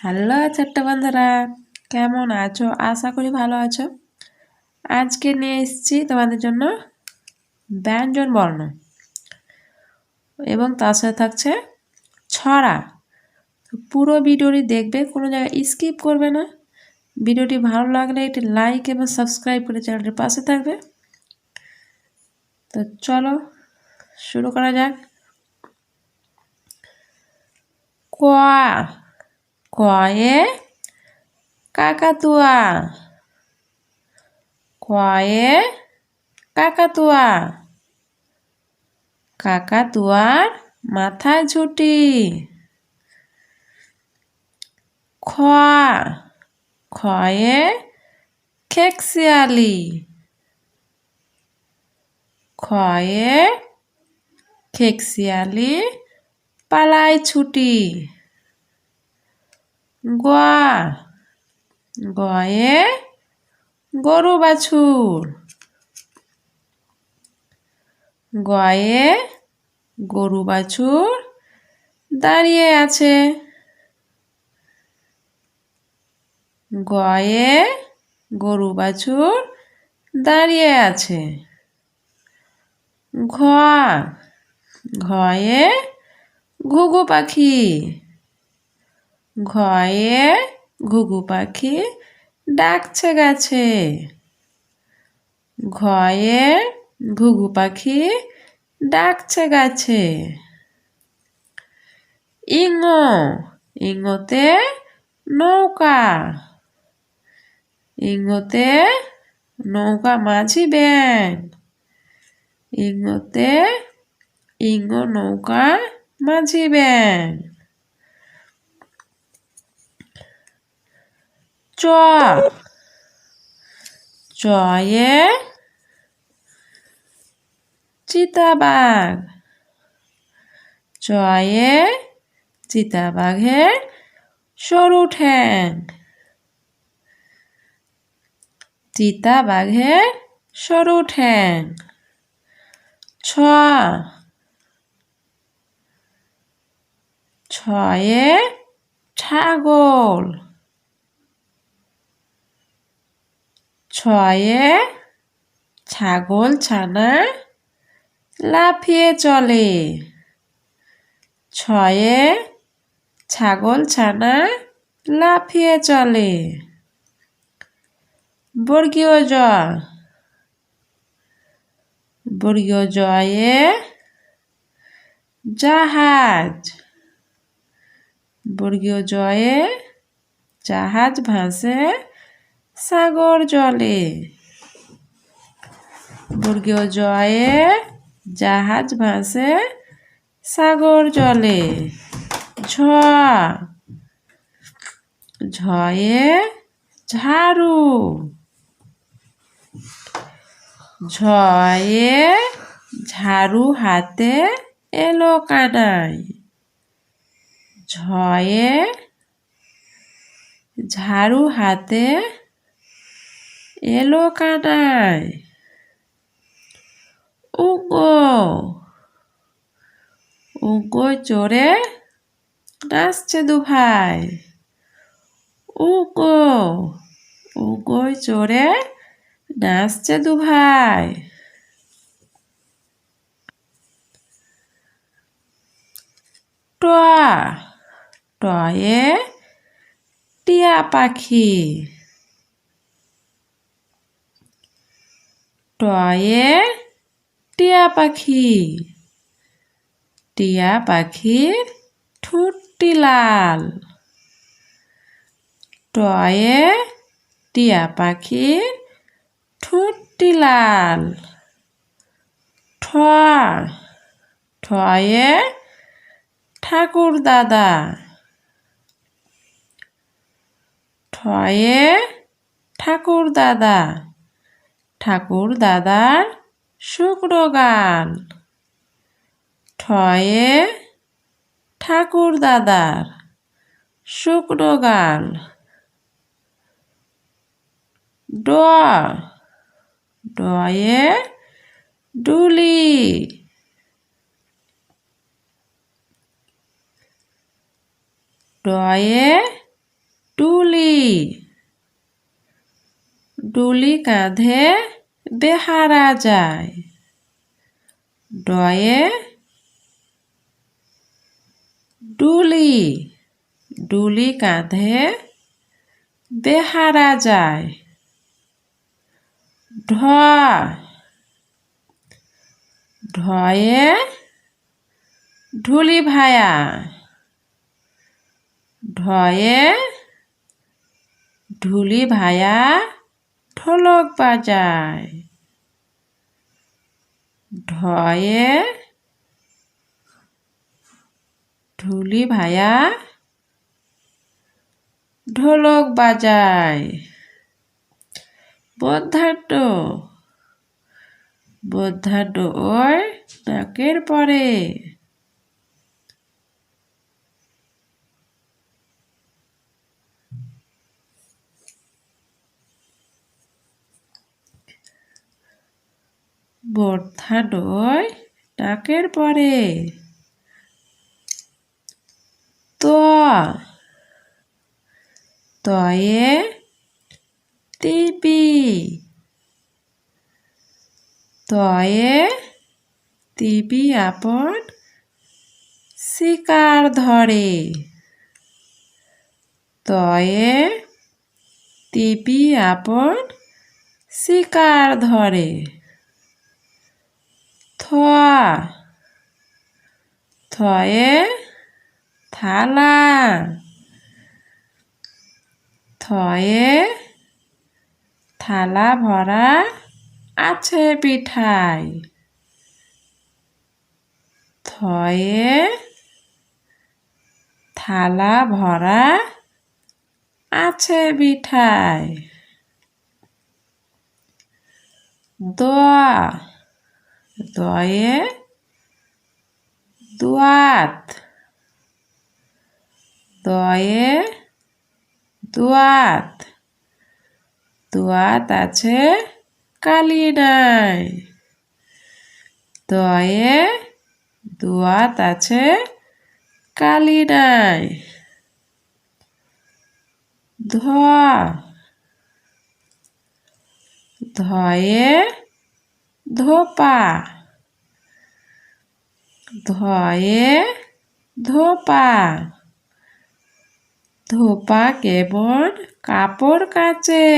Hello ছোট্ট বন্ধুরা, কেমন আছো? আশা করি ভালো আছো। আজকে নিয়ে এসেছি তোমাদের জন্য ব্যঞ্জন বর্ণ এবং তার সাথে থাকছে ছড়া। পুরো ভিডিওটি দেখবে, কোনো জায়গায় স্কিপ করবে না। ভিডিওটি ভালো লাগলে একটি লাইক এবং সাবস্ক্রাইব করে চ্যানেলটির পাশে থাকবে। তো চলো শুরু করা যাক। কোয়া, কয়ে কাকাতুয়া, কয়ে কাকাতুয়া, কাকাতুয়ার মাথায় ঝুঁটি। খোয়া, খয়ে খেকশিয়ালি, খয়ে খেকশিয়ালি পালাই ছুটি। গোয়া, গয়ে গরু বাছুর, গয়ে গরু বাছুর দাঁড়িয়ে আছে। গয়ে গরু বাছুর দাঁড়িয়ে আছে। ঘোয়া, ঘয়ে ঘুঘু পাখি, ঘয়ে ঘুঘু পাখি ডাকছে গাছে। ঘয়ে ঘুঘু পাখি ডাকছে গাছে। ইঙো, ইঙোতে নৌকা, ইঙোতে নৌকা মাঝি ব্যাঙ, ইঙোতে ইঙো নৌকা মাঝি ব্যাঙ। চ, চয়ে চিতাবাঘ, চয়ে চিতাবাঘের সরু ঠ্যাং, চিতাবাঘের সরু ঠ্যাং। ছ, ছয়ে ছাগল, ছয়ে ছাগল ছানা লাফিয়ে চলে। ছয়ে ছাগল ছানা লাফিয়ে চলে। বর্গীয় জ, বর্গীয় জয়ে জাহাজ, বর্গীয় জয়ে জাহাজ ভাসে সাগর জলে। বর্গীয় জয়ে জাহাজ ভাসে সাগর জলে। ঝ, ঝয়ে ঝাড়ু, ঝয়ে ঝাড়ু হাতে এলো কানাই, ঝয়ে ঝাড়ু হাতে এলো কানাই। উঙ্গো, উঙ্গোয় চড়ে নাচছে দুভাই, উঙ্গো, উঙ্গোয় চড়ে নাচছে দুভাই। ট, টয়ে টিয়া পাখি, টয়ে টিয়া পাখি, টিয়া পাখির ঠোঁটটি লাল। টয়ে টিয়া পাখির ঠোঁটটি লাল। ঠ, ঠয়ে ঠাকুর দাদা, ঠয়ে ঠাকুর দাদা, ঠাকুর দাদার শুকনো গান। ঠয়ে ঠাকুর দাদার শুকনো গান। ড, ডয়ে ডুলি, ডয়ে ডুলি কাঁধে বেহারা যায়। ডয়ে ডুলি, ডুলি কাঁধে বেহারা যায়। ঢ, ঢয়ে ঢুলি ভায়া, ঢয়ে ঢুলি ভায়া ঢোলক বাজায়। ঢয়ে ঢুলি ভায়া ঢোলক বাজায়। বদ্ধাঢ্য, বদ্ধাঢ্য ওই নাকের পরে। বর্ধাঢ্য ওই নাকের পরে। ত, তয়ে টিপি, তয়ে টিপি আপন শিকার ধরে। তয়ে টিপি আপন শিকার ধরে। থ, থয়ে থালা, থয়ে থালা ভরা আছে পিঠাই। থয়ে থালা ভরা আছে মিঠাই। দ, দয়ে দোয়াত, দয়ে দোয়াত, দোয়াত আছে কালি নাই। দয়ে দোয়াত আছে কালি নাই। ধ, ধয়ে ধোপা, ধয়ে ধোপা, ধোপা কেমন কাপড় কাচে।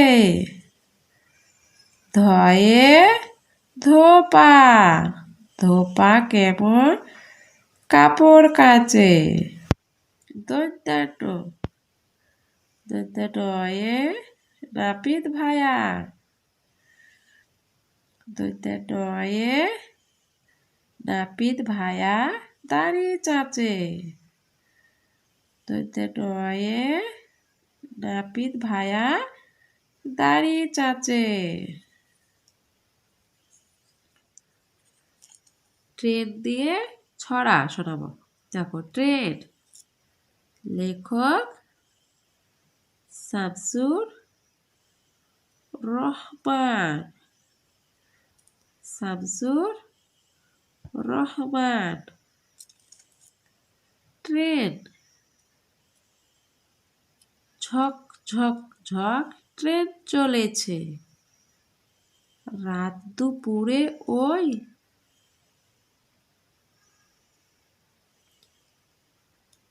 ধয়ে ধোপা, ধোপা কেমন কাপড় কাচে। দন্ত্যাট, দন্ত্যাট এ নাপিত ভায়া, দন্ত্যাট এ নাপিত ভায়া দাড়ি চাচে। দন্ত্যাট এ নাপিত ভায়া দাড়ি চাচে। ট্রেন দিয়ে ছড়া শোনাবো। দেখো ট্রেন, লেখক শামসুর রহমান, শামসুর রহমান। ট্রেন, ঝক ঝক ঝক ট্রেন চলেছে। রাত দুপুরে ওই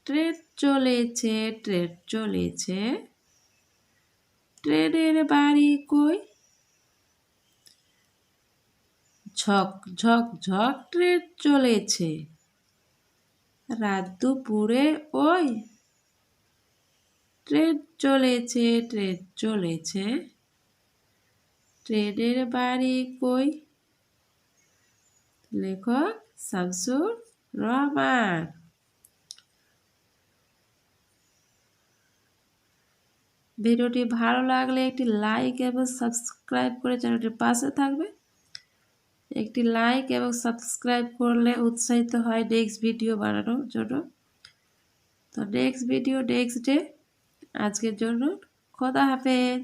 ট্রেন চলেছে, ট্রেন চলেছে। ট্রেনের বাড়ি কই? ঝক ঝক ঝক ট্রেন চলেছে। রাত দুপুরে ওই ট্রেন চলেছে, ট্রেন চলেছে। ট্রেনের বাড়ি কই? লেখক শামসুর রহমান। ভিডিওটি ভালো লাগলে একটি লাইক এবং সাবস্ক্রাইব করে চ্যানেলটির পাশে থাকবে। একটি লাইক এবং সাবস্ক্রাইব করলে উৎসাহিত হয় নেক্সট ভিডিও বানানোর জন্য। তো নেক্সট ভিডিও নেক্সট ডে। আজকের জন্য খোদা হাফেজ।